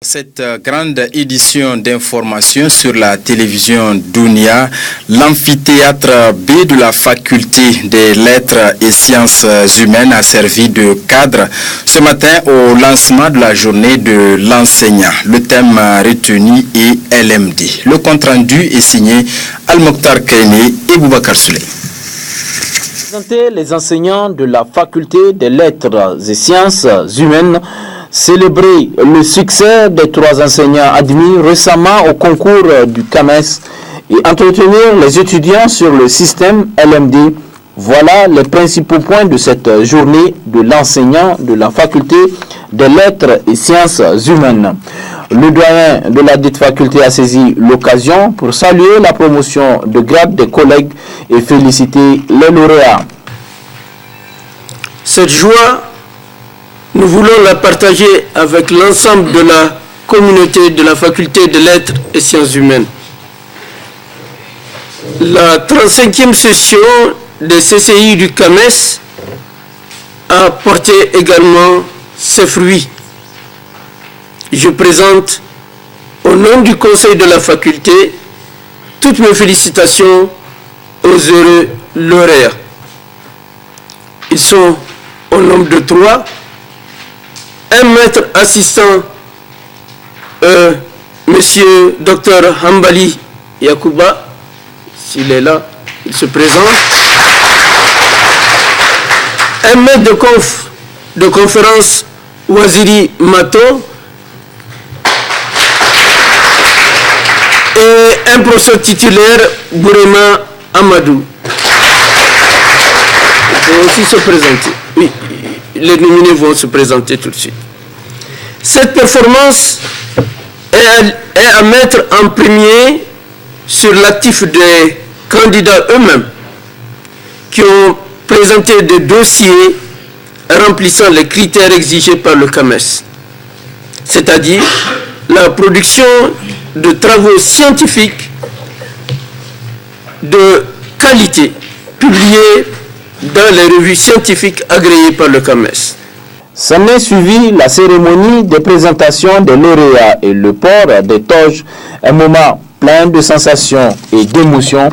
Cette grande édition d'information sur la télévision Dunia, l'amphithéâtre B de la faculté des lettres et sciences humaines a servi de cadre ce matin au lancement de la journée de l'enseignant. Le thème retenu est LMD. Le compte-rendu est signé Al-Mokhtar Kainé et Boubacar Souley. Les enseignants de la faculté des lettres et sciences humaines célébrer le succès des 3 enseignants admis récemment au concours du CAMES et entretenir les étudiants sur le système LMD. Voilà les principaux points de cette journée de l'enseignant de la faculté des lettres et sciences humaines. Le doyen de la dite faculté a saisi l'occasion pour saluer la promotion de grade des collègues et féliciter les lauréats. Cette joie, nous voulons la partager avec l'ensemble de la communauté de la faculté des lettres et sciences humaines. La 35e session des CCI du CAMES a porté également ses fruits. Je présente au nom du conseil de la faculté toutes mes félicitations aux heureux lauréats. Ils sont au nombre de 3. Un maître assistant, monsieur Dr Hambali Yakouba, s'il est là, il se présente. Un maître de conférence, Waziri Mato, et un professeur titulaire, Bourema Amadou. Ils vont aussi se présenter. Oui, les nominés vont se présenter tout de suite. Cette performance est à mettre en premier sur l'actif des candidats eux-mêmes qui ont présenté des dossiers remplissant les critères exigés par le CAMES, c'est-à-dire la production de travaux scientifiques de qualité publiés dans les revues scientifiques agréées par le CAMES. S'en est suivi la cérémonie de présentation des lauréats et le port des toges, un moment plein de sensations et d'émotions.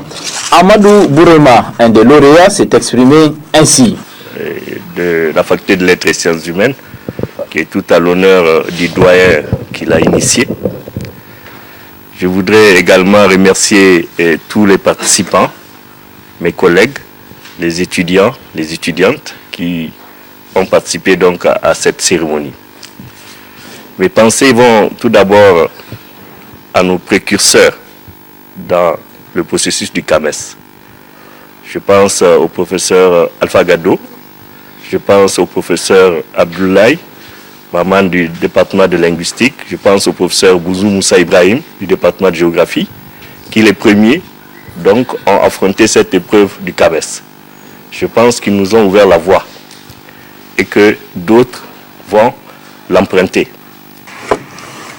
Amadou Bourema, un des lauréats, s'est exprimé ainsi. De la faculté de lettres et sciences humaines, qui est tout à l'honneur du doyen qui l'a initié. Je voudrais également remercier tous les participants, mes collègues, les étudiants, les étudiantes qui ont participé donc à cette cérémonie. Mes pensées vont tout d'abord à nos précurseurs dans le processus du CAMES. Je pense au professeur Alpha Gado, je pense au professeur Abdoulaye, maman du département de linguistique, je pense au professeur Bouzou Moussa Ibrahim du département de géographie, qui les premiers donc ont affronté cette épreuve du CAMES. Je pense qu'ils nous ont ouvert la voie et que d'autres vont l'emprunter.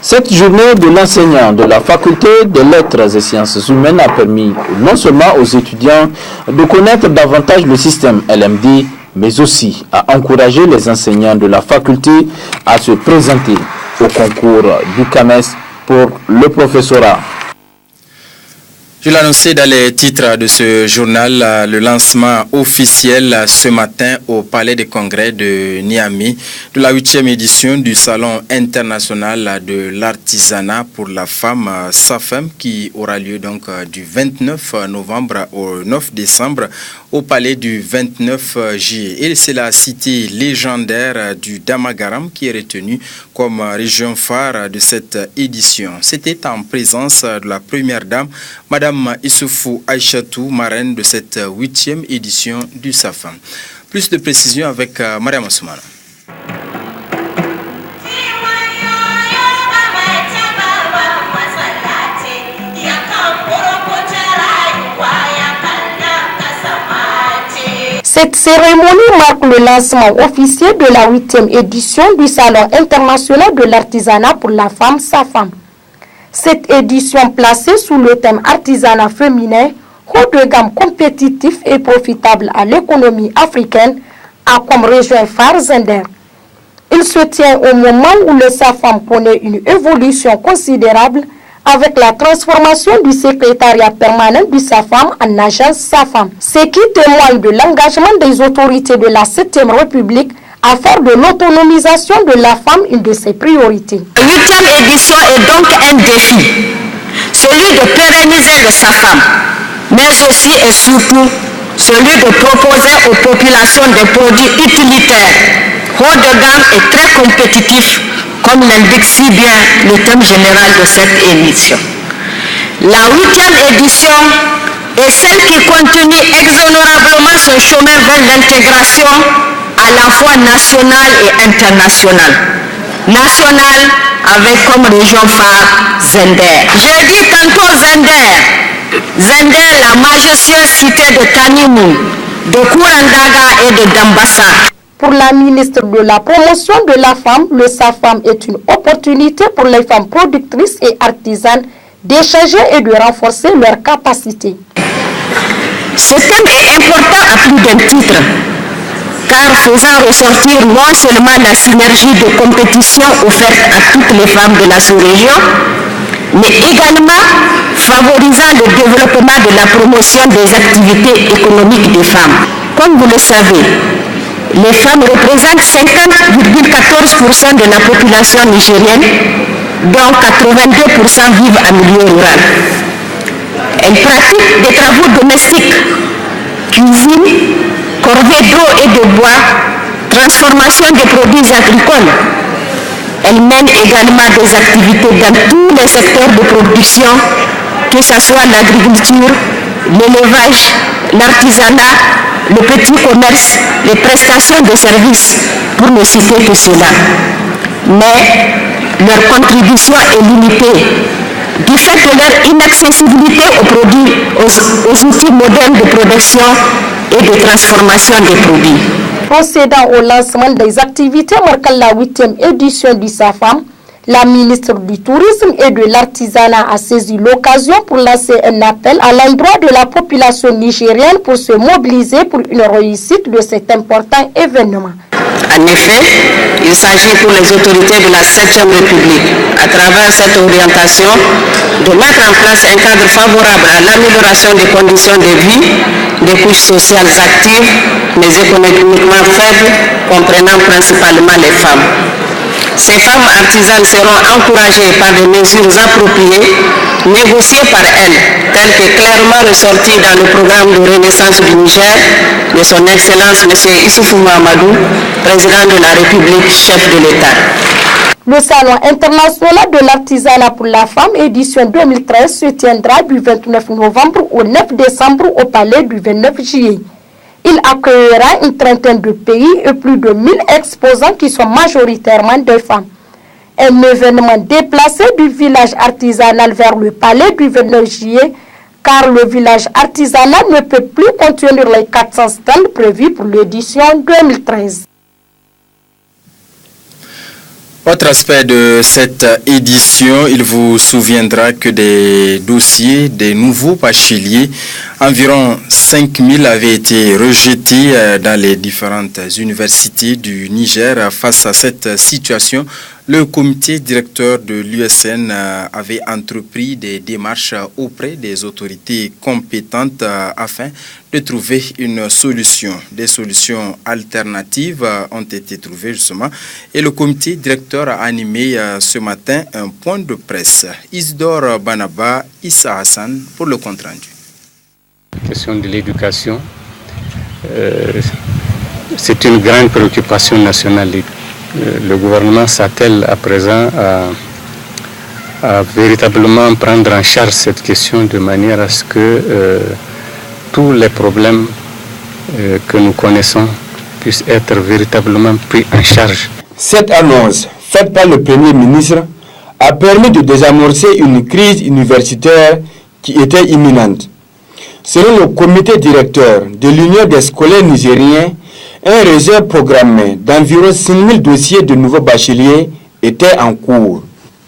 Cette journée de l'enseignant de la faculté des lettres et sciences humaines a permis non seulement aux étudiants de connaître davantage le système LMD, mais aussi à encourager les enseignants de la faculté à se présenter au concours du CAMES pour le professorat. Je l'annonçais dans les titres de ce journal, le lancement officiel ce matin au Palais des Congrès de Niamey de la 8e édition du Salon international de l'artisanat pour la femme SAFEM qui aura lieu donc du 29 novembre au 9 décembre au Palais du 29 juillet. Et c'est la cité légendaire du Damagaram qui est retenue comme région phare de cette édition. C'était en présence de la première dame, Madame Issoufou Aïchatou, marraine de cette 8e édition du SAFEM. Plus de précisions avec Mariam Soumana. Cette cérémonie marque le lancement officiel de la 8e édition du Salon international de l'artisanat pour la femme SAFEM. Cette édition placée sous le thème artisanat féminin, haut de gamme compétitif et profitable à l'économie africaine, a comme région phare Zender. Il se tient au moment où le SAFAM connaît une évolution considérable avec la transformation du secrétariat permanent du SAFAM en agence SAFAM, ce qui témoigne de l'engagement des autorités de la 7e République à faire de l'autonomisation de la femme une de ses priorités. La 8e édition est donc un défi, celui de pérenniser le SAFAM, mais aussi et surtout celui de proposer aux populations des produits utilitaires, haut de gamme et très compétitifs, comme l'indique si bien le thème général de cette émission. La 8e édition est celle qui continue exonérablement son chemin vers l'intégration à la fois nationale et internationale. Nationale avec comme région phare Zender. Je dis tantôt Zender. Zender, la majestueuse cité de Kanimou, de Kourandaga et de Dambassa. Pour la ministre de la Promotion de la Femme, le SAFAM est une opportunité pour les femmes productrices et artisanes d'échanger et de renforcer leurs capacités. Ce thème est important à plus d'un titre, car faisant ressortir non seulement la synergie de compétition offerte à toutes les femmes de la sous-région, mais également favorisant le développement de la promotion des activités économiques des femmes. Comme vous le savez, les femmes représentent 50,14% de la population nigérienne, dont 82% vivent en milieu rural. Elles pratiquent des travaux domestiques, cuisine, corvée d'eau et de bois, transformation des produits agricoles. Elles mènent également des activités dans tous les secteurs de production, que ce soit l'agriculture, l'élevage, l'artisanat, le petit commerce, les prestations de services, pour ne citer que cela. Mais leur contribution est limitée du fait de leur inaccessibilité aux produits, aux outils modernes de production et de transformation des produits. Procédant au lancement des activités marquant la 8e édition du SAFAM, la ministre du Tourisme et de l'Artisanat a saisi l'occasion pour lancer un appel à l'endroit de la population nigérienne pour se mobiliser pour une réussite de cet important événement. En effet, il s'agit pour les autorités de la 7e République, à travers cette orientation, de mettre en place un cadre favorable à l'amélioration des conditions de vie des couches sociales actives, mais économiquement faibles, comprenant principalement les femmes. Ces femmes artisanes seront encouragées par des mesures appropriées, négociées par elles, telles que clairement ressorties dans le programme de renaissance du Niger de son Excellence M. Issoufou Mahamadou, président de la République, chef de l'État. Le Salon international de l'artisanat pour la femme, édition 2013, se tiendra du 29 novembre au 9 décembre au palais du 29 juillet. Il accueillera une trentaine de pays et plus de 1000 exposants qui sont majoritairement des femmes. Un événement déplacé du village artisanal vers le palais du 29 juillet, car le village artisanal ne peut plus contenir les 400 stands prévus pour l'édition 2013. Autre aspect de cette édition, il vous souviendra que des dossiers des nouveaux bacheliers, environ 5000 avaient été rejetés dans les différentes universités du Niger. Face à cette situation, le comité directeur de l'USN avait entrepris des démarches auprès des autorités compétentes afin de trouver une solution. Des solutions alternatives ont été trouvées justement et le comité directeur a animé ce matin un point de presse. Isidore Banaba, Issa Hassan pour le compte rendu. La question de l'éducation, c'est une grande préoccupation nationale. Le gouvernement s'attelle à présent à véritablement prendre en charge cette question de manière à ce que tous les problèmes que nous connaissons puissent être véritablement pris en charge. Cette annonce faite par le Premier ministre a permis de désamorcer une crise universitaire qui était imminente. Selon le comité directeur de l'Union des scolaires nigériens, un réserve programmé d'environ 5000 dossiers de nouveaux bacheliers était en cours.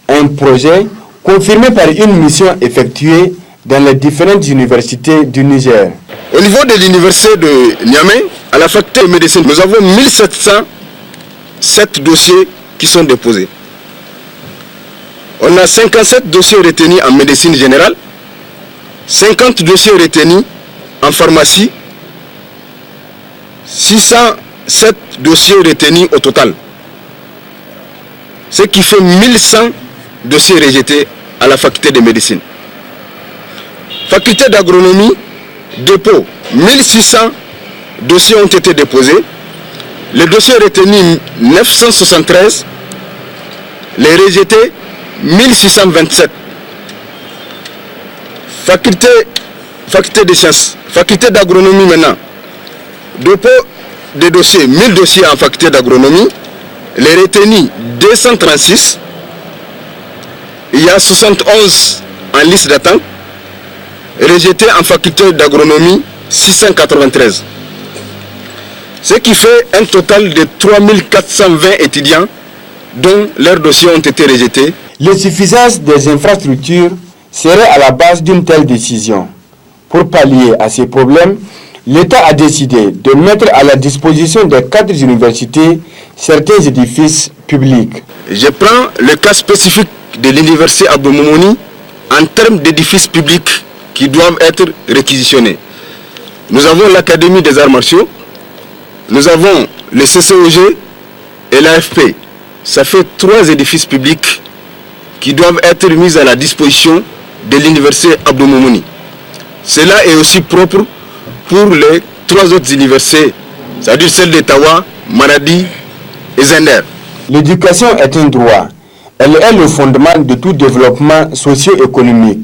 Un projet confirmé par une mission effectuée dans les différentes universités du Niger. Au niveau de l'université de Niamey, à la faculté de médecine, nous avons 1700 7 dossiers qui sont déposés. On a 57 dossiers retenus en médecine générale, 50 dossiers retenus en pharmacie, 607 dossiers retenus au total. Ce qui fait 1100 dossiers rejetés à la faculté de médecine. Faculté d'agronomie, dépôt, 1600 dossiers ont été déposés. Les dossiers retenus, 973. Les rejetés, 1627. Faculté des sciences, faculté d'agronomie maintenant. Dépôt des dossiers, 1000 dossiers en faculté d'agronomie. Les retenus, 236. Il y a 71 en liste d'attente. Rejetés en faculté d'agronomie, 693. Ce qui fait un total de 3420 étudiants dont leurs dossiers ont été rejetés. L'insuffisance des infrastructures serait à la base d'une telle décision. Pour pallier à ces problèmes, l'État a décidé de mettre à la disposition des 4 universités certains édifices publics. Je prends le cas spécifique de l'université Abdou Moumouni en termes d'édifices publics qui doivent être réquisitionnés. Nous avons l'Académie des arts martiaux, nous avons le CCOG et l'AFP. Ça fait 3 édifices publics qui doivent être mis à la disposition de l'université Abdou Moumouni. Cela est aussi propre pour les 3 autres universités, c'est-à-dire celles d'Ottawa, Maradi et Zender. L'éducation est un droit. Elle est le fondement de tout développement socio-économique.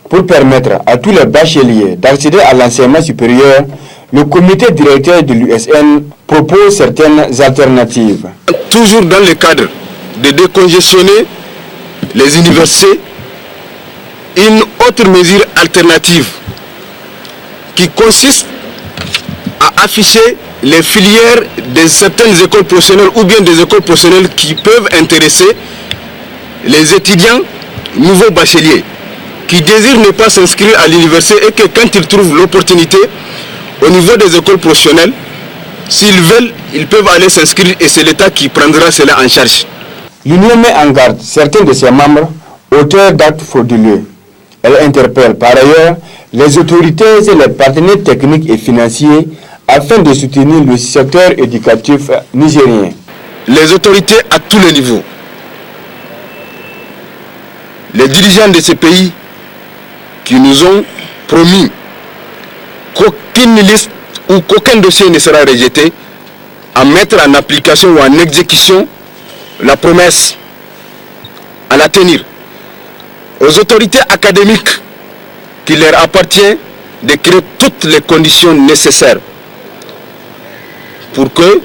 Pour permettre à tous les bacheliers d'accéder à l'enseignement supérieur, le comité directeur de l'USN propose certaines alternatives. Toujours dans le cadre de décongestionner les universités, une autre mesure alternative qui consiste à afficher les filières de certaines écoles professionnelles ou bien des écoles professionnelles qui peuvent intéresser les étudiants nouveaux bacheliers qui désirent ne pas s'inscrire à l'université et que quand ils trouvent l'opportunité au niveau des écoles professionnelles, s'ils veulent, ils peuvent aller s'inscrire et c'est l'État qui prendra cela en charge. L'Union met en garde certains de ses membres auteurs d'actes frauduleux. Elle interpelle par ailleurs les autorités et les partenaires techniques et financiers afin de soutenir le secteur éducatif nigérien. Les autorités à tous les niveaux, les dirigeants de ces pays qui nous ont promis qu'aucune liste ou qu'aucun dossier ne sera rejeté, à mettre en application ou en exécution la promesse, à la tenir. Aux autorités académiques qui leur appartient de créer toutes les conditions nécessaires pour que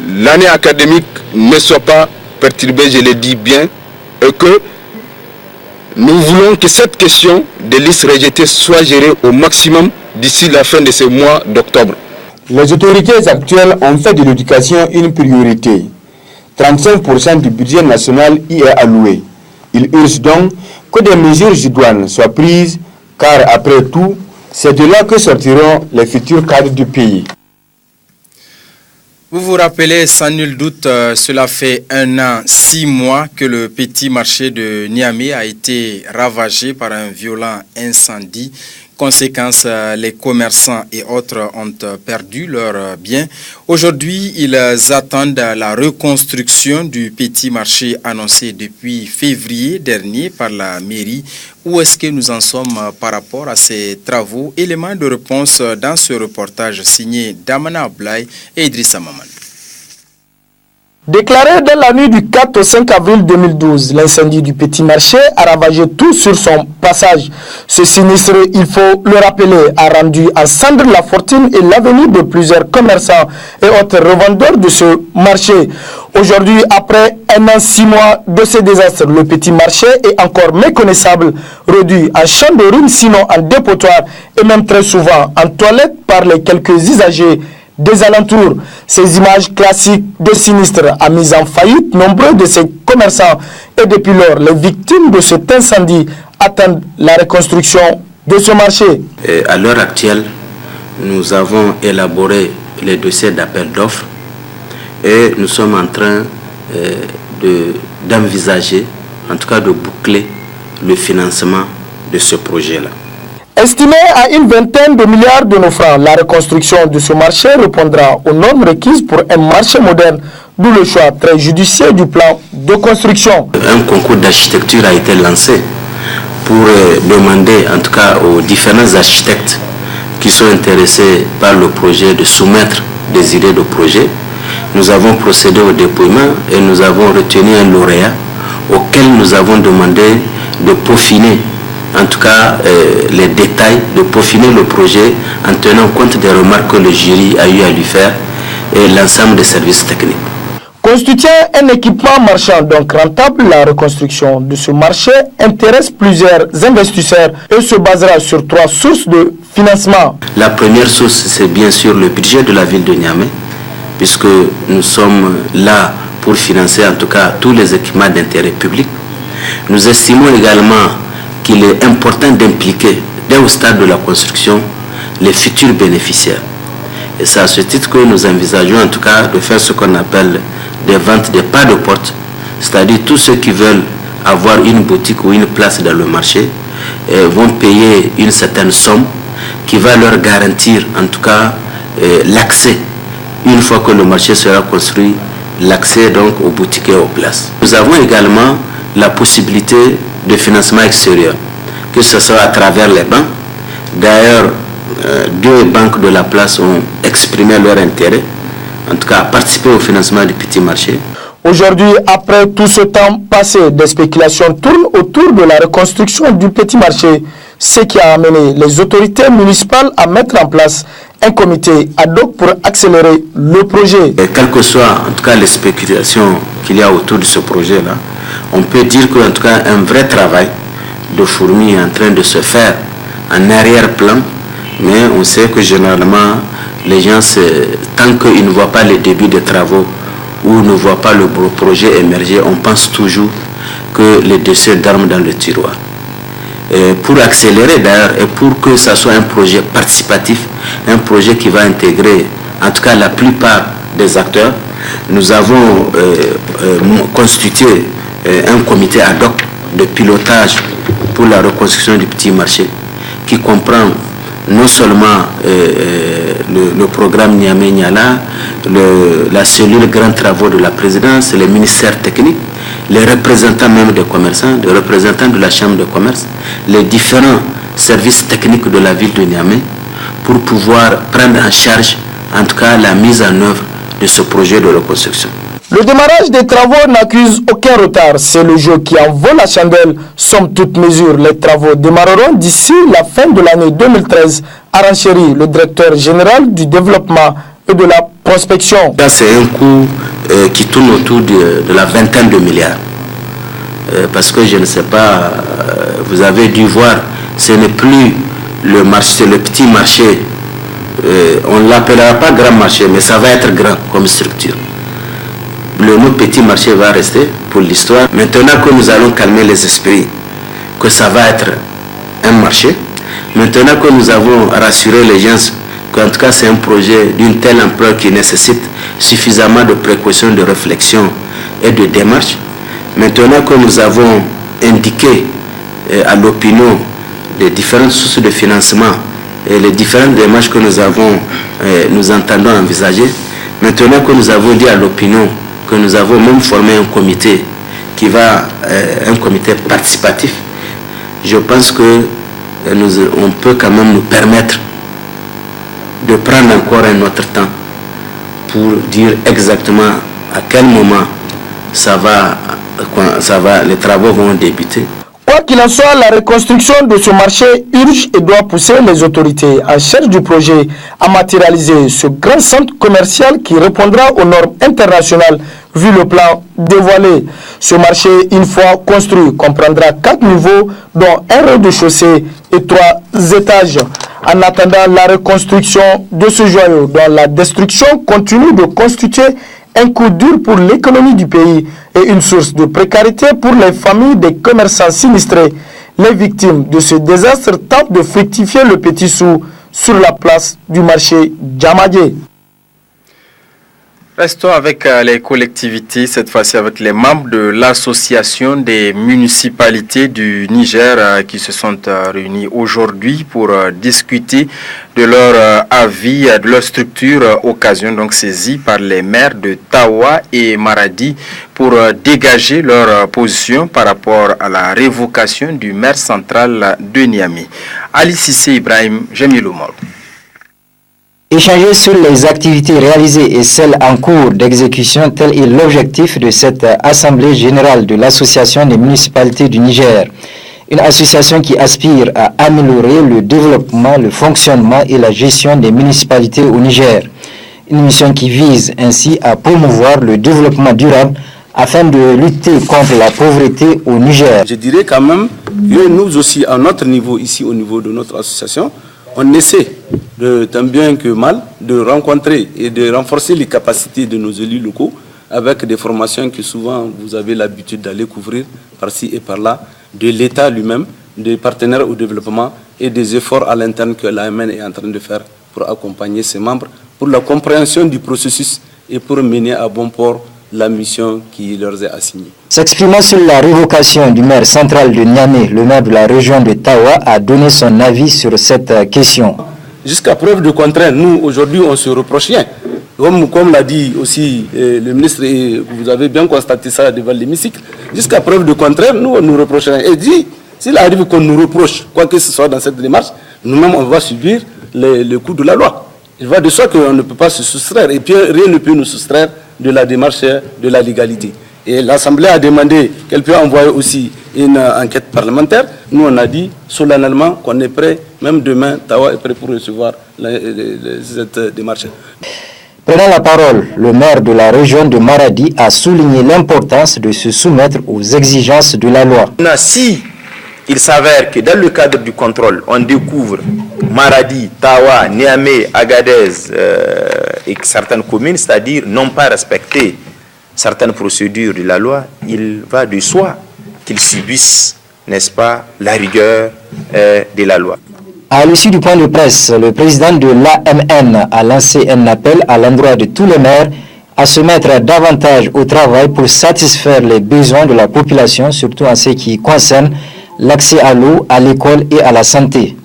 l'année académique ne soit pas perturbée, je le dis bien, et que nous voulons que cette question de listes rejetées soit gérée au maximum d'ici la fin de ce mois d'octobre. Les autorités actuelles ont fait de l'éducation une priorité. 35% du budget national y est alloué. Ils urgent donc que des mesures idoines soient prises, car après tout, c'est de là que sortiront les futurs cadres du pays. Vous vous rappelez, sans nul doute, cela fait 1 an, 6 mois que le petit marché de Niamey a été ravagé par un violent incendie. Conséquence, les commerçants et autres ont perdu leurs biens. Aujourd'hui, ils attendent la reconstruction du petit marché annoncé depuis février dernier par la mairie. Où est-ce que nous en sommes par rapport à ces travaux? Éléments de réponse dans ce reportage signé Damana Ablaye et Idrissa Maman. Déclaré dans la nuit du 4 au 5 avril 2012, l'incendie du petit marché a ravagé tout sur son passage. Ce sinistre, il faut le rappeler, a rendu en cendres la fortune et l'avenir de plusieurs commerçants et autres revendeurs de ce marché. Aujourd'hui, après 1 an, 6 mois de ce désastre, le petit marché est encore méconnaissable, réduit en champ de ruines, sinon en dépotoir et même très souvent en toilette par les quelques usagers des alentours. Ces images classiques de sinistre a mis en faillite nombreux de ces commerçants et depuis lors, les victimes de cet incendie attendent la reconstruction de ce marché. Et à l'heure actuelle, nous avons élaboré les dossiers d'appel d'offres Et nous sommes en train d'envisager, en tout cas de boucler le financement de ce projet-là. Estimé à une vingtaine de milliards de nos francs, la reconstruction de ce marché répondra aux normes requises pour un marché moderne, d'où le choix très judicieux du plan de construction. Un concours d'architecture a été lancé pour demander, en tout cas aux différents architectes qui sont intéressés par le projet, de soumettre des idées de projet. Nous avons procédé au dépouillement et nous avons retenu un lauréat auquel nous avons demandé de peaufiner, en tout cas les détails, de peaufiner le projet en tenant compte des remarques que le jury a eu à lui faire et l'ensemble des services techniques. Constituant un équipement marchand donc rentable, la reconstruction de ce marché intéresse plusieurs investisseurs et se basera sur 3 sources de financement. La première source, c'est bien sûr le budget de la ville de Niamey, puisque nous sommes là pour financer en tout cas tous les équipements d'intérêt public. Nous estimons également qu'il est important d'impliquer dès au stade de la construction les futurs bénéficiaires. Et c'est à ce titre que nous envisageons en tout cas de faire ce qu'on appelle des ventes des pas de porte, c'est-à-dire tous ceux qui veulent avoir une boutique ou une place dans le marché vont payer une certaine somme qui va leur garantir en tout cas l'accès, une fois que le marché sera construit, l'accès donc aux boutiques et aux places. Nous avons également la possibilité de financement extérieur, que ce soit à travers les banques. D'ailleurs, 2 banques de la place ont exprimé leur intérêt, en tout cas à participer au financement du petit marché. Aujourd'hui, après tout ce temps passé, des spéculations tournent autour de la reconstruction du petit marché, ce qui a amené les autorités municipales à mettre en place un comité ad hoc pour accélérer le projet. Et quelles que soient en tout cas les spéculations qu'il y a autour de ce projet-là, on peut dire qu'en tout cas un vrai travail de fourmi est en train de se faire en arrière-plan, mais on sait que généralement les gens, tant qu'ils ne voient pas le début des travaux ou ne voient pas le projet émerger, on pense toujours que les dossiers dorment dans le tiroir. Et pour accélérer d'ailleurs et pour que ça soit un projet participatif, un projet qui va intégrer en tout cas la plupart des acteurs, nous avons constitué un comité ad hoc de pilotage pour la reconstruction du petit marché qui comprend non seulement le programme Niamey-Niala, la cellule grands travaux de la présidence, les ministères techniques, les représentants même des commerçants, les représentants de la chambre de commerce, les différents services techniques de la ville de Niamey pour pouvoir prendre en charge en tout cas la mise en œuvre de ce projet de reconstruction. Le démarrage des travaux n'accuse aucun retard. C'est le jeu qui en vaut la chandelle. Somme toute mesure, les travaux démarreront d'ici la fin de l'année 2013. Aranchéry, le directeur général du développement et de la prospection. C'est un coût qui tourne autour de la vingtaine de milliards. Parce que je ne sais pas, vous avez dû voir, ce n'est plus le marché, c'est le petit marché. On ne l'appellera pas grand marché, mais ça va être grand comme structure. Le mot petit marché va rester pour l'histoire. Maintenant que nous allons calmer les esprits, que ça va être un marché, maintenant que nous avons rassuré les gens qu'en tout cas c'est un projet d'une telle ampleur qui nécessite suffisamment de précautions, de réflexion et de démarche, maintenant que nous avons indiqué à l'opinion les différentes sources de financement et les différentes démarches que nous entendons envisager, maintenant que nous avons dit à l'opinion que nous avons même formé un comité qui va, un comité participatif, je pense que on peut quand même nous permettre de prendre encore un autre temps pour dire exactement à quel moment les travaux vont débuter. Quoi qu'il en soit, la reconstruction de ce marché urge et doit pousser les autorités en charge du projet à matérialiser ce grand centre commercial qui répondra aux normes internationales vu le plan dévoilé. Ce marché, une fois construit, comprendra 4 niveaux dont un rez-de-chaussée et 3 étages. En attendant la reconstruction de ce joyau, dont la destruction continue de constituer un coup dur pour l'économie du pays et une source de précarité pour les familles des commerçants sinistrés. Les victimes de ce désastre tentent de fructifier le petit sou sur la place du marché Djamadje. Restons avec les collectivités, cette fois-ci avec les membres de l'association des municipalités du Niger qui se sont réunis aujourd'hui pour discuter de leur avis, de leur structure, occasion donc saisie par les maires de Tawa et Maradi pour dégager leur position par rapport à la révocation du maire central de Niamey. Ali Sissé Ibrahim, Jamilou Mol. Échanger sur les activités réalisées et celles en cours d'exécution, tel est l'objectif de cette Assemblée générale de l'Association des municipalités du Niger. Une association qui aspire à améliorer le développement, le fonctionnement et la gestion des municipalités au Niger. Une mission qui vise ainsi à promouvoir le développement durable afin de lutter contre la pauvreté au Niger. Je dirais quand même que nous aussi, à notre niveau, ici au niveau de notre association, on essaie, tant bien que mal, de rencontrer et de renforcer les capacités de nos élus locaux avec des formations que souvent vous avez l'habitude d'aller couvrir par-ci et par-là, de l'État lui-même, des partenaires au développement et des efforts à l'interne que l'AMN est en train de faire pour accompagner ses membres, pour la compréhension du processus et pour mener à bon port la mission qui leur est assignée. S'exprimant sur la révocation du maire central de Niamey, le maire de la région de Tawa a donné son avis sur cette question. Jusqu'à preuve de contraire, nous aujourd'hui on se reproche rien. Comme l'a dit aussi le ministre, et vous avez bien constaté ça devant l'hémicycle, jusqu'à preuve de contraire, nous on nous reproche rien. Et dit, s'il arrive qu'on nous reproche quoi que ce soit dans cette démarche, nous-mêmes on va subir le coup de la loi. Il va de soi qu'on ne peut pas se soustraire, et puis rien ne peut nous soustraire de la démarche de la légalité. Et l'Assemblée a demandé qu'elle puisse envoyer aussi une enquête parlementaire. Nous, on a dit solennellement qu'on est prêt, même demain, Tawa est prêt pour recevoir cette démarche. Prenant la parole, le maire de la région de Maradi a souligné l'importance de se soumettre aux exigences de la loi. Si il s'avère que dans le cadre du contrôle, on découvre Maradi, Tawa, Niamey, Agadez et certaines communes, c'est-à-dire n'ont pas respecté certaines procédures de la loi, il va de soi qu'ils subissent, n'est-ce pas, la rigueur de la loi. À l'issue du point de presse, le président de l'AMN a lancé un appel à l'endroit de tous les maires à se mettre davantage au travail pour satisfaire les besoins de la population, surtout en ce qui concerne l'accès à l'eau, à l'école et à la santé.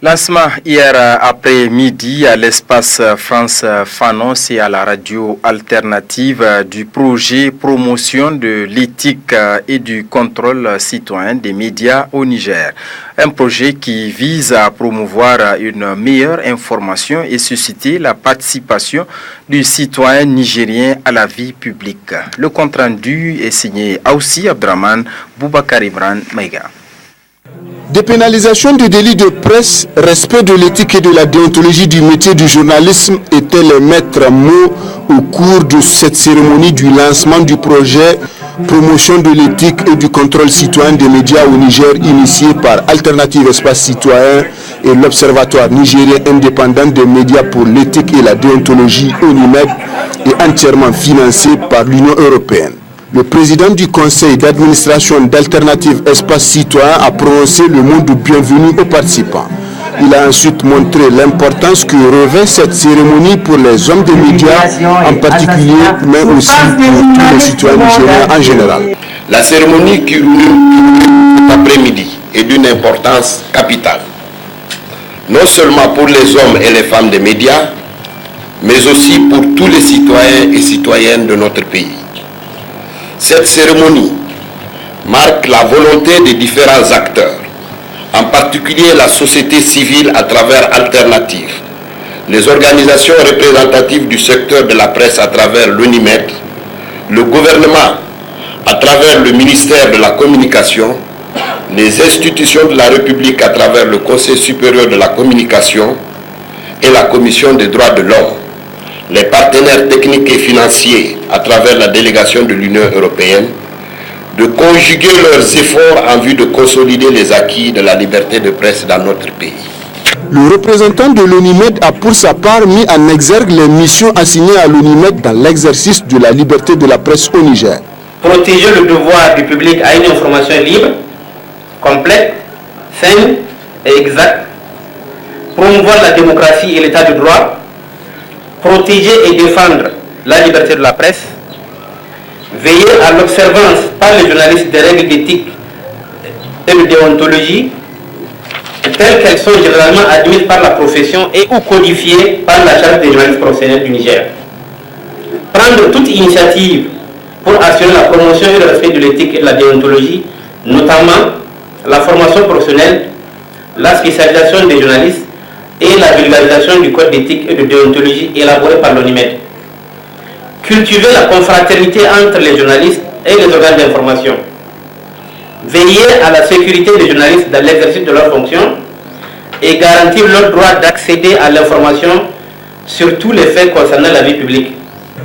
Lancement hier après-midi à l'espace France Fanos et à la radio alternative du projet promotion de l'éthique et du contrôle citoyen des médias au Niger. Un projet qui vise à promouvoir une meilleure information et susciter la participation du citoyen nigérien à la vie publique. Le compte-rendu est signé Aoussi Abdraman, Boubacar Imran Maïga. Dépénalisation du délit de presse, respect de l'éthique et de la déontologie du métier du journalisme étaient les maîtres mots au cours de cette cérémonie du lancement du projet promotion de l'éthique et du contrôle citoyen des médias au Niger initié par Alternative Espace Citoyen et l'Observatoire nigérien indépendant des médias pour l'éthique et la déontologie ONIMED et entièrement financé par l'Union européenne. Le président du conseil d'administration d'Alternative Espace Citoyen a prononcé le mot de bienvenue aux participants. Il a ensuite montré l'importance que revêt cette cérémonie pour les hommes des médias en particulier, mais aussi pour tous les citoyens nigériens en général. La cérémonie qui eut lieu cet après-midi est d'une importance capitale, non seulement pour les hommes et les femmes des médias, mais aussi pour tous les citoyens et citoyennes de notre pays. Cette cérémonie marque la volonté des différents acteurs, en particulier la société civile à travers Alternative, les organisations représentatives du secteur de la presse à travers l'ONIMED, le gouvernement à travers le ministère de la Communication, les institutions de la République à travers le Conseil supérieur de la communication et la Commission des droits de l'homme, les partenaires techniques et financiers à travers la délégation de l'Union européenne, de conjuguer leurs efforts en vue de consolider les acquis de la liberté de presse dans notre pays. Le représentant de l'ONIMED a pour sa part mis en exergue les missions assignées à l'ONIMED dans l'exercice de la liberté de la presse au Niger. Protéger le devoir du public à une information libre, complète, saine et exacte, promouvoir la démocratie et l'état de droit, protéger et défendre la liberté de la presse, veiller à l'observance par les journalistes des règles d'éthique et de déontologie telles qu'elles sont généralement admises par la profession et ou codifiées par la Charte des journalistes professionnels du Niger. Prendre toute initiative pour assurer la promotion et le respect de l'éthique et de la déontologie, notamment la formation professionnelle, la spécialisation des journalistes et la vulgarisation du code d'éthique et de déontologie élaboré par l'ONIMED. Cultiver la confraternité entre les journalistes et les organes d'information. Veiller à la sécurité des journalistes dans l'exercice de leurs fonctions et garantir leur droit d'accéder à l'information sur tous les faits concernant la vie publique.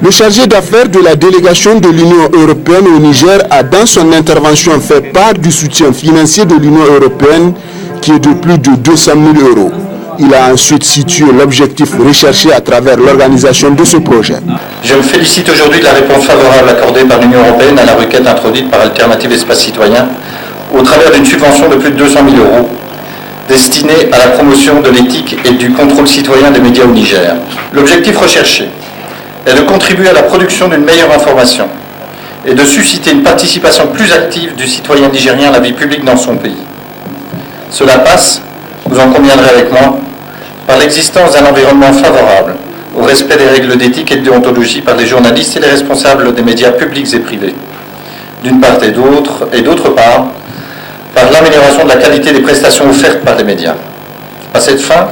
Le chargé d'affaires de la délégation de l'Union européenne au Niger a dans son intervention fait part du soutien financier de l'Union européenne qui est de plus de 200 000 €. Il a ensuite situé l'objectif recherché à travers l'organisation de ce projet. Je me félicite aujourd'hui de la réponse favorable accordée par l'Union européenne à la requête introduite par Alternative Espace Citoyen au travers d'une subvention de plus de 200 000 € destinée à la promotion de l'éthique et du contrôle citoyen des médias au Niger. L'objectif recherché est de contribuer à la production d'une meilleure information et de susciter une participation plus active du citoyen nigérien à la vie publique dans son pays. Cela passe, vous en conviendrez avec moi, par l'existence d'un environnement favorable au respect des règles d'éthique et de déontologie par les journalistes et les responsables des médias publics et privés, d'une part et d'autre part, par l'amélioration de la qualité des prestations offertes par les médias. À cette fin,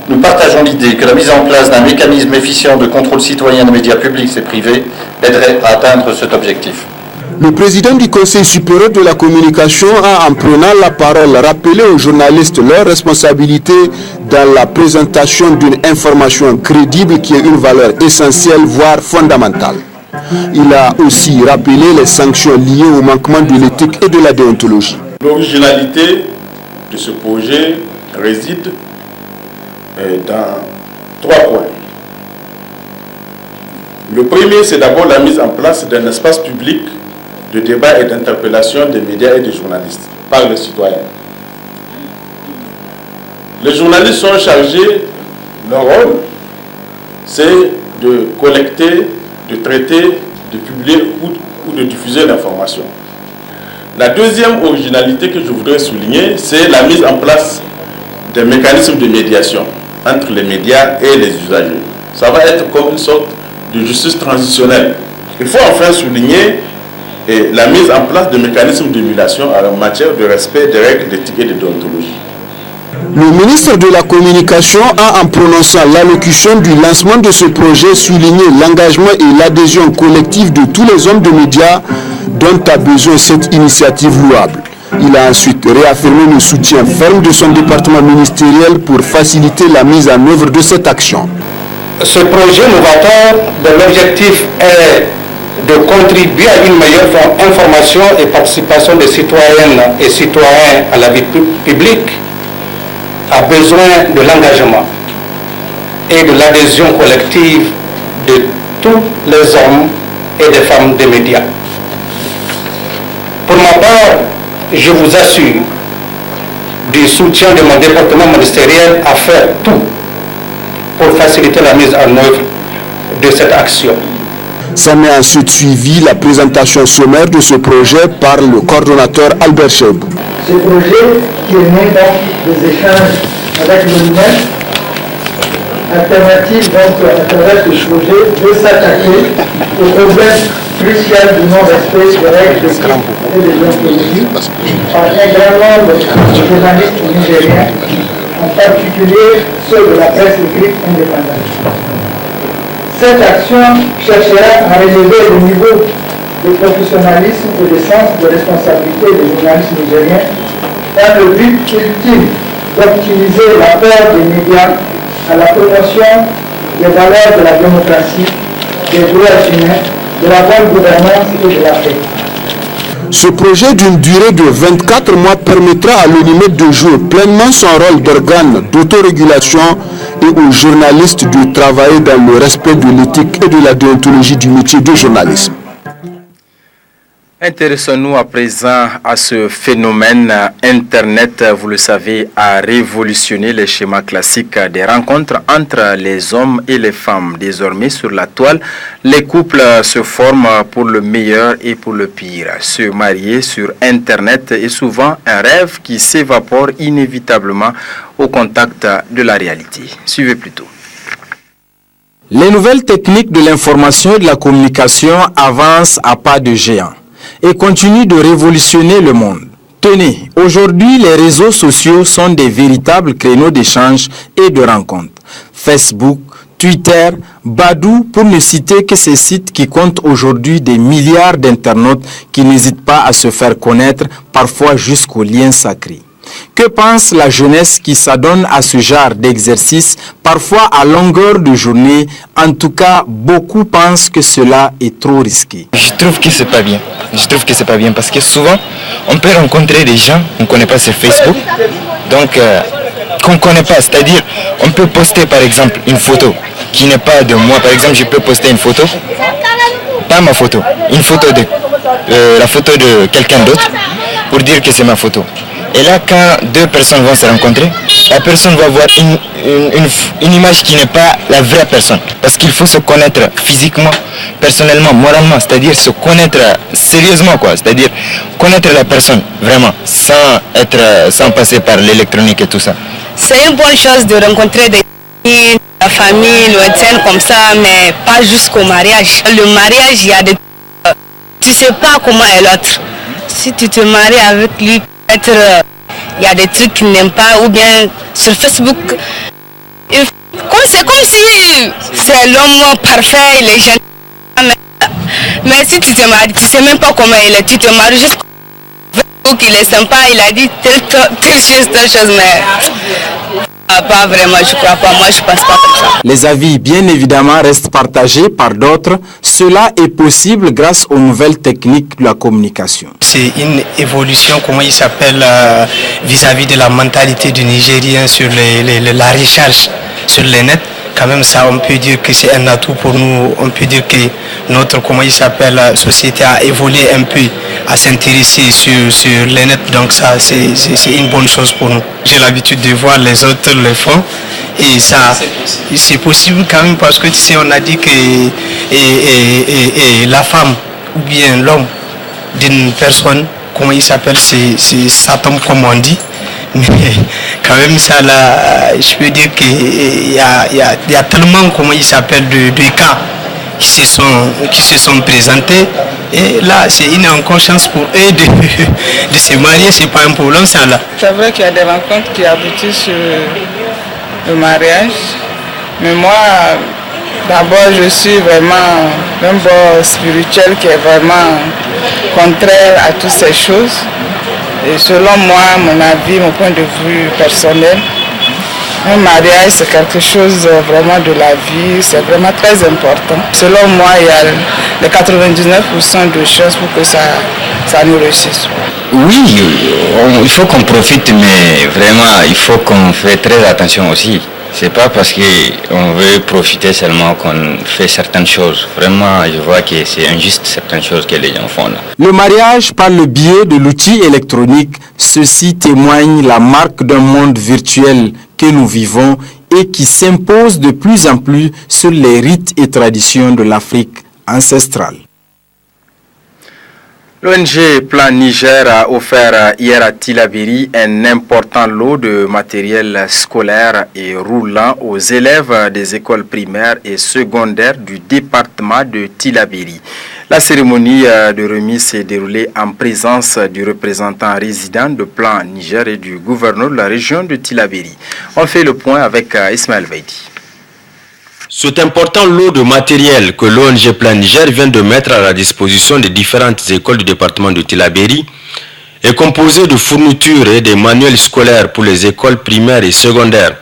nous partageons l'idée que la mise en place d'un mécanisme efficient de contrôle citoyen des médias publics et privés aiderait à atteindre cet objectif. Le président du Conseil supérieur de la communication a, en prenant la parole, rappelé aux journalistes leurs responsabilités dans la présentation d'une information crédible qui est une valeur essentielle, voire fondamentale. Il a aussi rappelé les sanctions liées au manquement de l'éthique et de la déontologie. L'originalité de ce projet réside dans 3 points. Le premier, c'est d'abord la mise en place d'un espace public de débat et d'interpellation des médias et des journalistes par les citoyens. Les journalistes sont chargés, leur rôle, c'est de collecter, de traiter, de publier ou de diffuser l'information. La deuxième originalité que je voudrais souligner, c'est la mise en place d'un mécanisme de médiation entre les médias et les usagers. Ça va être comme une sorte de justice transitionnelle. Il faut enfin souligner la mise en place de mécanismes d'émulation en matière de respect des règles d'éthique et de déontologie. Le ministre de la Communication a, en prononçant l'allocution du lancement de ce projet, souligné l'engagement et l'adhésion collective de tous les hommes de médias dont a besoin cette initiative louable. Il a ensuite réaffirmé le soutien ferme de son département ministériel pour faciliter la mise en œuvre de cette action. Ce projet novateur, dont l'objectif est de contribuer à une meilleure information et participation des citoyennes et citoyens à la vie publique, a besoin de l'engagement et de l'adhésion collective de tous les hommes et des femmes des médias. Pour ma part, je vous assure du soutien de mon département ministériel à faire tout pour faciliter la mise en œuvre de cette action. S'en est ensuite suivi la présentation sommaire de ce projet par le coordonnateur Albert Cheb. Ce projet qui est né donc des échanges avec l'ONIMED, Alternative donc à travers ce projet de s'attaquer au problème crucial du non-respect des règles de et de déontologie par un grand nombre de journalistes nigériens, en particulier ceux de la presse écrite indépendante. Cette action cherchera à relever le niveau de professionnalisme et de sens de responsabilité des journalistes nigériens dans le but ultime d'optimiser l'apport des médias à la promotion des valeurs de la démocratie, des droits humains, de la bonne gouvernance et de la paix. Ce projet d'une durée de 24 mois permettra à l'ONIMED de jouer pleinement son rôle d'organe d'autorégulation et aux journalistes de travailler dans le respect de l'éthique et de la déontologie du métier de journalisme. Intéressons-nous à présent à ce phénomène. Internet, vous le savez, a révolutionné les schémas classiques des rencontres entre les hommes et les femmes. Désormais, sur la toile, les couples se forment pour le meilleur et pour le pire. Se marier sur Internet est souvent un rêve qui s'évapore inévitablement au contact de la réalité. Suivez plutôt. Les nouvelles techniques de l'information et de la communication avancent à pas de géant et continue de révolutionner le monde. Tenez, aujourd'hui, les réseaux sociaux sont des véritables créneaux d'échange et de rencontres. Facebook, Twitter, Badoo, pour ne citer que ces sites qui comptent aujourd'hui des milliards d'internautes qui n'hésitent pas à se faire connaître, parfois jusqu'aux liens sacrés. Que pense la jeunesse qui s'adonne à ce genre d'exercice, parfois à longueur de journée? En tout cas, beaucoup pensent que cela est trop risqué. Je trouve que c'est pas bien. Je trouve que c'est pas bien parce que souvent, on peut rencontrer des gens qu'on ne connaît pas sur Facebook, donc qu'on ne connaît pas. C'est-à-dire, on peut poster par exemple une photo qui n'est pas de moi. Par exemple, je peux poster une photo, pas ma photo, une photo de la photo de quelqu'un d'autre pour dire que c'est ma photo. Et là, quand deux personnes vont se rencontrer, la personne va voir une image qui n'est pas la vraie personne. Parce qu'il faut se connaître physiquement, personnellement, moralement, c'est-à-dire se connaître sérieusement, quoi. C'est-à-dire connaître la personne, vraiment, sans passer par l'électronique et tout ça. C'est une bonne chose de rencontrer des amis, la famille, lointaine comme ça, mais pas jusqu'au mariage. Le mariage, il y a des... Tu sais pas comment est l'autre. Si tu te maries avec lui, peut-être il y a des trucs qu'il n'aime pas, ou bien sur Facebook. C'est comme si c'est l'homme parfait, les gens. Mais si tu te maries, tu sais même pas comment il est. Tu te maries juste Facebook, il est sympa, il a dit telle chose, mais pas vraiment, je crois pas. Moi, je pense pas comme ça. Les avis, bien évidemment, restent partagés par d'autres. Cela est possible grâce aux nouvelles techniques de la communication. C'est une évolution, comment il s'appelle, vis-à-vis de la mentalité du Nigérien sur la recharge sur les nets. Quand même, ça, on peut dire que c'est un atout pour nous. On peut dire que notre, comment il s'appelle, société a évolué un peu à s'intéresser sur les nets. Donc ça, c'est une bonne chose pour nous. J'ai l'habitude de voir les autres le font. Et ça, c'est possible quand même parce que tu sais, on a dit que la femme ou bien l'homme d'une personne, comment il s'appelle, c'est Satan comme on dit. Mais quand même ça là, je peux dire qu'il y a tellement, comment il s'appelle, de cas qui se sont présentés. Et là, c'est une encore chance pour eux de se marier, c'est pas un problème ça là. C'est vrai qu'il y a des rencontres qui aboutissent sur le mariage. Mais moi, d'abord, je suis vraiment d'un bord spirituel qui est vraiment contraire à toutes ces choses. Et selon moi, mon avis, mon point de vue personnel, un mariage c'est quelque chose vraiment de la vie, c'est vraiment très important. Selon moi, il y a les 99% de chances pour que ça nous réussisse. Oui, il faut qu'on profite, mais vraiment, il faut qu'on fait très attention aussi. C'est pas parce qu'on veut profiter seulement qu'on fait certaines choses. Vraiment, je vois que c'est injuste certaines choses que les gens font là. Le mariage par le biais de l'outil électronique, ceci témoigne la marque d'un monde virtuel que nous vivons et qui s'impose de plus en plus sur les rites et traditions de l'Afrique ancestrale. L'ONG Plan Niger a offert hier à Tillabéri un important lot de matériel scolaire et roulant aux élèves des écoles primaires et secondaires du département de Tillabéri. La cérémonie de remise s'est déroulée en présence du représentant résident de Plan Niger et du gouverneur de la région de Tillabéri. On fait le point avec Ismaël Veidi. Cet important lot de matériel que l'ONG Plan Niger vient de mettre à la disposition des différentes écoles du département de Tillabéri est composé de fournitures et des manuels scolaires pour les écoles primaires et secondaires.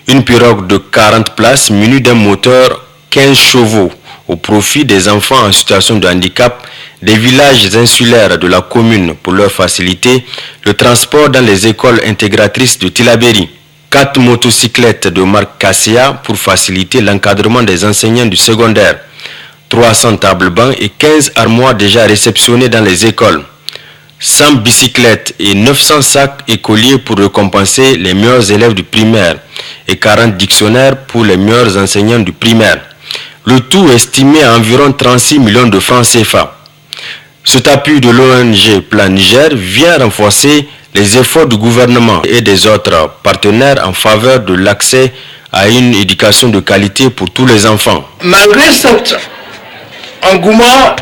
Une pirogue de 40 places munie d'un moteur 15 chevaux au profit des enfants en situation de handicap des villages insulaires de la commune pour leur faciliter le transport dans les écoles intégratrices de Tillabéri. 4 motocyclettes de marque Cassia pour faciliter l'encadrement des enseignants du secondaire. 300 tables-bancs et 15 armoires déjà réceptionnées dans les écoles. 100 bicyclettes et 900 sacs écoliers pour récompenser les meilleurs élèves du primaire et 40 dictionnaires pour les meilleurs enseignants du primaire. Le tout estimé à environ 36 millions de francs CFA. Cet appui de l'ONG Plan Niger vient renforcer les efforts du gouvernement et des autres partenaires en faveur de l'accès à une éducation de qualité pour tous les enfants. Malgré cet engouement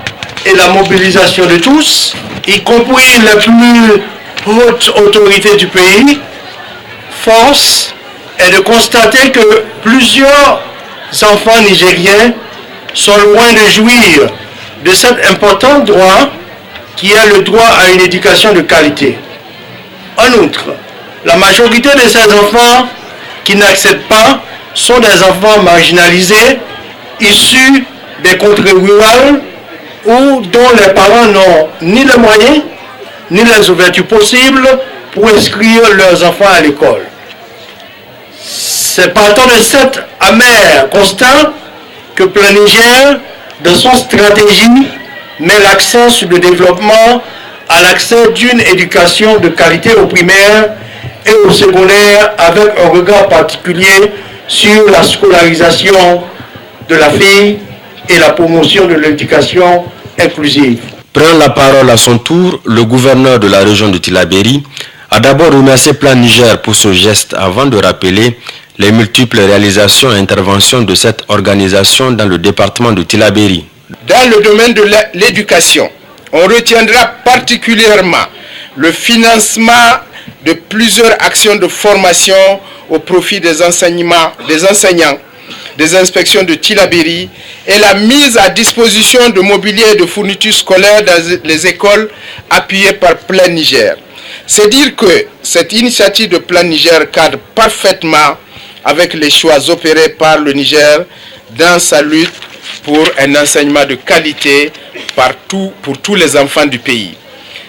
et la mobilisation de tous, y compris les plus hautes autorités du pays, force est de constater que plusieurs enfants nigériens sont loin de jouir de cet important droit qui est le droit à une éducation de qualité. En outre, la majorité de ces enfants qui n'accèdent pas sont des enfants marginalisés, issus des contrées rurales ou dont les parents n'ont ni les moyens ni les ouvertures possibles pour inscrire leurs enfants à l'école. C'est partant de cet amer constat que Plan Niger, dans son stratégie, met l'accent sur le développement à l'accès d'une éducation de qualité au primaire et au secondaire avec un regard particulier sur la scolarisation de la fille et la promotion de l'éducation inclusive. Prenant la parole à son tour, le gouverneur de la région de Tillabéri a d'abord remercié Plan Niger pour ce geste avant de rappeler les multiples réalisations et interventions de cette organisation dans le département de Tillabéri. Dans le domaine de l'éducation, on retiendra particulièrement le financement de plusieurs actions de formation au profit des enseignants, des inspections de Tillabéri et la mise à disposition de mobilier et de fournitures scolaires dans les écoles appuyées par Plan Niger. C'est dire que cette initiative de Plan Niger cadre parfaitement avec les choix opérés par le Niger dans sa lutte pour un enseignement de qualité partout pour tous les enfants du pays.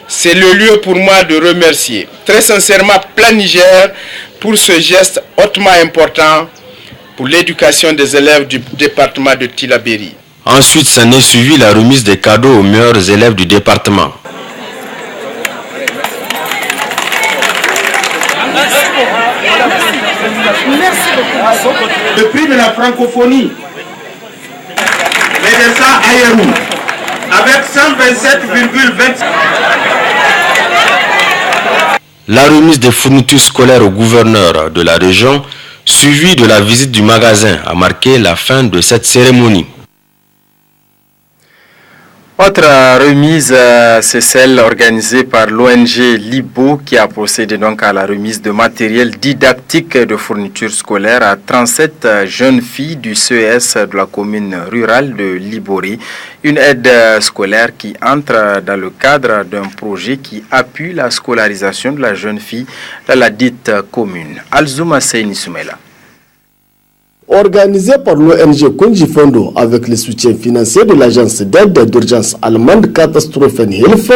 C'est le lieu pour moi de remercier très sincèrement Plan Niger pour ce geste hautement important pour l'éducation des élèves du département de Tillabéri. Ensuite, s'en est suivi la remise des cadeaux aux meilleurs élèves du département. Le prix de la francophonie, Médessa Ayerou, avec 127,20. La remise des fournitures scolaires au gouverneur de la région, suivie de la visite du magasin, a marqué la fin de cette cérémonie. Autre remise, c'est celle organisée par l'ONG Libo qui a procédé donc à la remise de matériel didactique de fournitures scolaires à 37 jeunes filles du CES de la commune rurale de Libori. Une aide scolaire qui entre dans le cadre d'un projet qui appuie la scolarisation de la jeune fille dans la dite commune. Alzouma Seyni Soumela. Organisé par l'ONG Kunji Fondo avec le soutien financier de l'agence d'aide d'urgence allemande Katastrophenhilfe,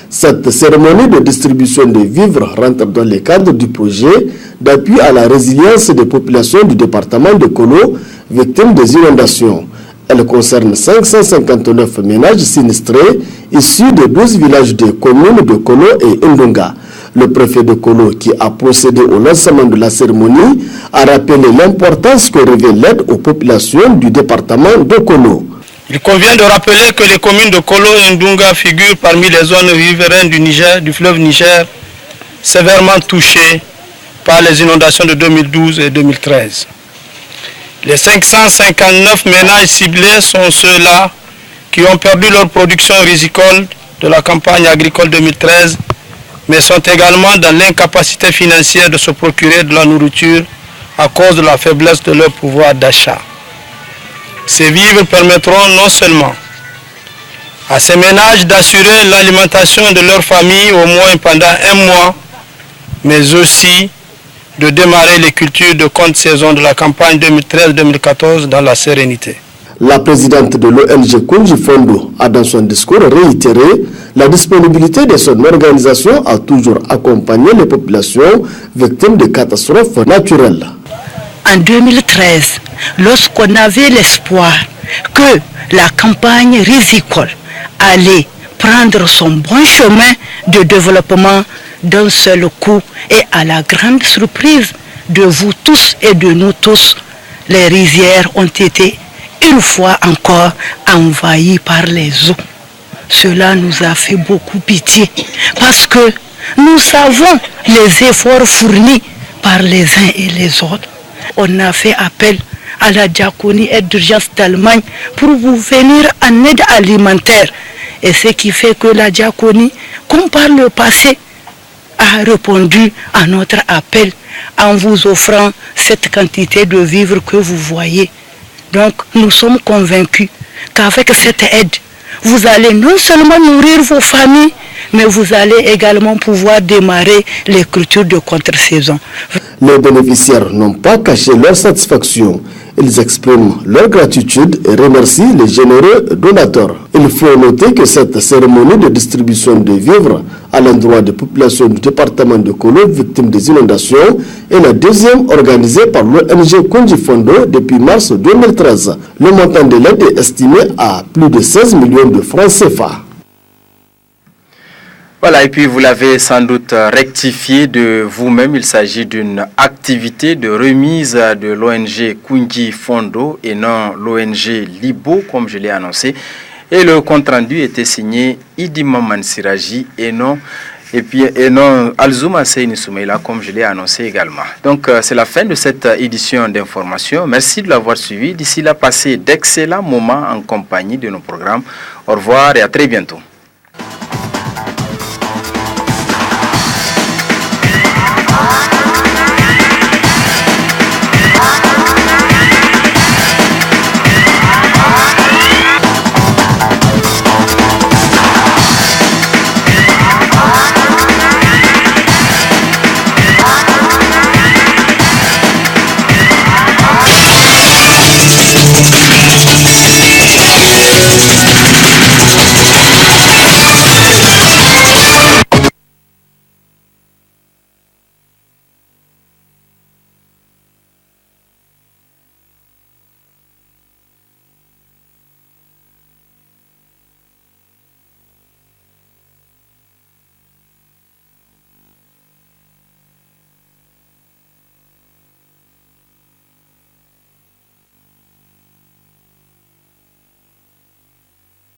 cette cérémonie de distribution de vivres rentre dans le cadre du projet d'appui à la résilience des populations du département de Kolo victimes des inondations. Elle concerne 559 ménages sinistrés issus de 12 villages des communes de Kolo et Ndonga. Le préfet de Kolo, qui a procédé au lancement de la cérémonie, a rappelé l'importance que revêt l'aide aux populations du département de Kolo. Il convient de rappeler que les communes de Kolo et Ndunga figurent parmi les zones riveraines du Niger, du fleuve Niger, sévèrement touchées par les inondations de 2012 et 2013. Les 559 ménages ciblés sont ceux-là qui ont perdu leur production risicole de la campagne agricole 2013, mais sont également dans l'incapacité financière de se procurer de la nourriture à cause de la faiblesse de leur pouvoir d'achat. Ces vivres permettront non seulement à ces ménages d'assurer l'alimentation de leur famille au moins pendant un mois, mais aussi de démarrer les cultures de contre-saison de la campagne 2013-2014 dans la sérénité. La présidente de l'ONG Kunji Fondo a dans son discours réitéré la disponibilité de son organisation à toujours accompagner les populations victimes de catastrophes naturelles. En 2013, lorsqu'on avait l'espoir que la campagne risicole allait prendre son bon chemin de développement d'un seul coup, et à la grande surprise de vous tous et de nous tous, les rizières ont été une fois encore envahies par les eaux. Cela nous a fait beaucoup pitié parce que nous savons les efforts fournis par les uns et les autres. On a fait appel à la diaconie aide d'urgence d'Allemagne pour vous venir en aide alimentaire. Et ce qui fait que la diaconie, comme par le passé, a répondu à notre appel en vous offrant cette quantité de vivres que vous voyez. Donc nous sommes convaincus qu'avec cette aide, vous allez non seulement nourrir vos familles, mais vous allez également pouvoir démarrer les cultures de contre-saison. Les bénéficiaires n'ont pas caché leur satisfaction. Ils expriment leur gratitude et remercient les généreux donateurs. Il faut noter que cette cérémonie de distribution de vivres à l'endroit des populations du département de Kolo victimes des inondations est la deuxième organisée par l'ONG Kunjifondo depuis mars 2013. Le montant de l'aide est estimé à plus de 16 millions de francs CFA. Voilà, et puis vous l'avez sans doute rectifié de vous-même. Il s'agit d'une activité de remise de l'ONG Kunjifondo et non l'ONG Libo, comme je l'ai annoncé. Et le compte-rendu était signé Idi Maman Siraji et non Alzouma Seyni Soumeila, comme je l'ai annoncé également. Donc c'est la fin de cette édition d'information. Merci de l'avoir suivi. D'ici là, passez d'excellents moments en compagnie de nos programmes. Au revoir et à très bientôt.